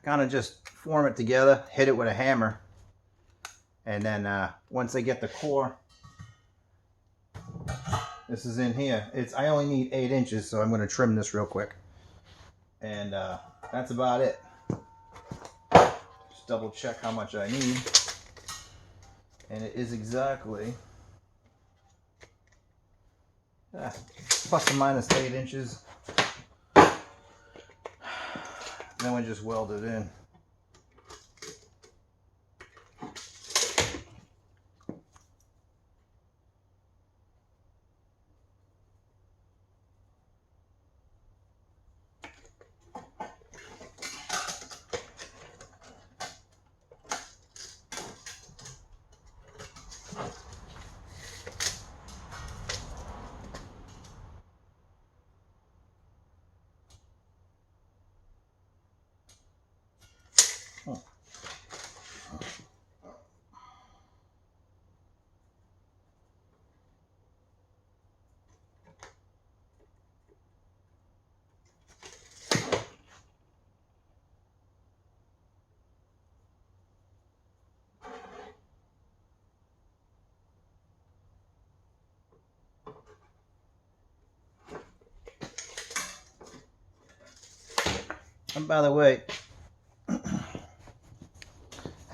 kind of just form it together, hit it with a hammer, and then once I get the core, this is in here. I only need 8 inches, so I'm going to trim this real quick, and that's about it. Just double check how much I need, and it is exactly plus or minus 8 inches. Then we just weld it in. And by the way,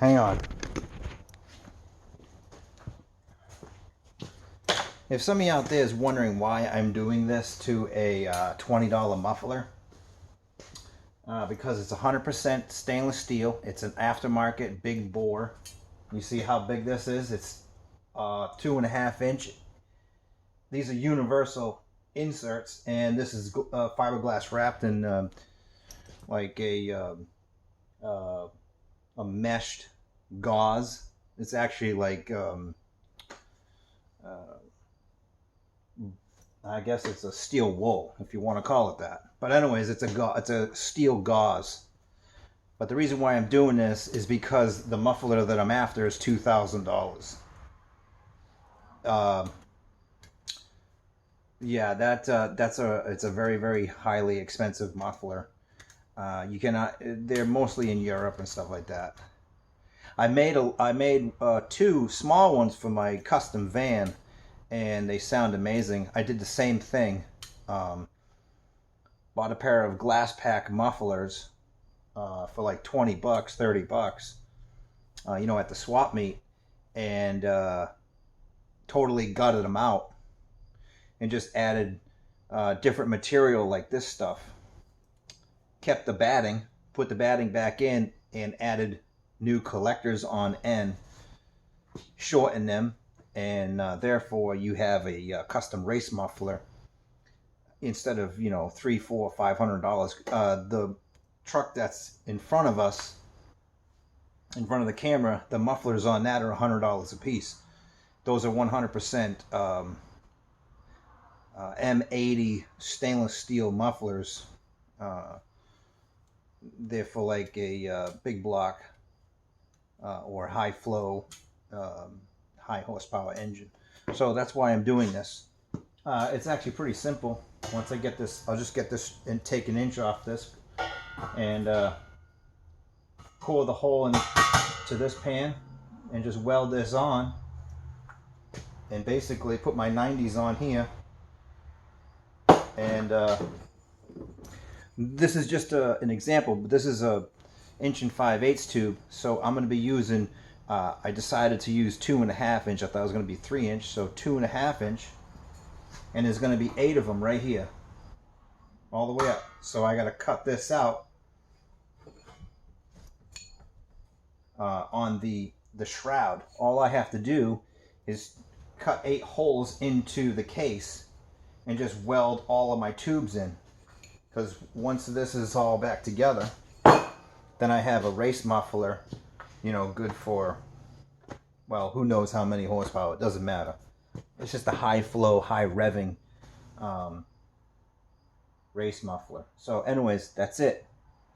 hang on. If somebody out there is wondering why I'm doing this to a $20 muffler, because it's 100% stainless steel. It's an aftermarket big bore. You see how big this is? It's 2.5 inch. These are universal inserts, and this is fiberglass wrapped in like a meshed gauze. It's actually like I guess it's a steel wool, if you want to call it that. But anyways, it's a steel gauze. But the reason why I'm doing this is because the muffler that I'm after is $2,000. Yeah, it's a very, very highly expensive muffler. You cannot. They're mostly in Europe and stuff like that. I made 2 small ones for my custom van, and they sound amazing. I did the same thing. Bought a pair of glass pack mufflers for like 20 bucks, 30 bucks, you know, at the swap meet, and totally gutted them out and just added different material like this stuff. Kept the batting, put the batting back in, and added new collectors on end, shortened them, and therefore you have a custom race muffler instead of, you know, $300, $400, $500. The truck that's in front of us, in front of the camera, the mufflers on that are $100 a piece. Those are 100% M80 stainless steel mufflers. They're for like a big block or high flow, high horsepower engine. So that's why I'm doing this. It's actually pretty simple. Once I get this, I'll just get this and take an inch off this and core the hole into this pan and just weld this on, and basically put my 90s on here. And this is just an example, but this is a 1 5/8 tube, so I'm going to be using, I decided to use 2.5 inch. I thought it was going to be 3 inch, so 2.5 inch, and there's going to be 8 of them right here, all the way up. So I got to cut this out on the shroud. All I have to do is cut 8 holes into the case and just weld all of my tubes in. Because once this is all back together, then I have a race muffler, you know, good for, well, who knows how many horsepower. It doesn't matter. It's just a high flow, high revving race muffler. So anyways, that's it.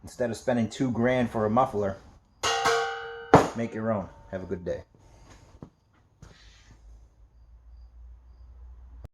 Instead of spending $2 grand for a muffler, make your own. Have a good day.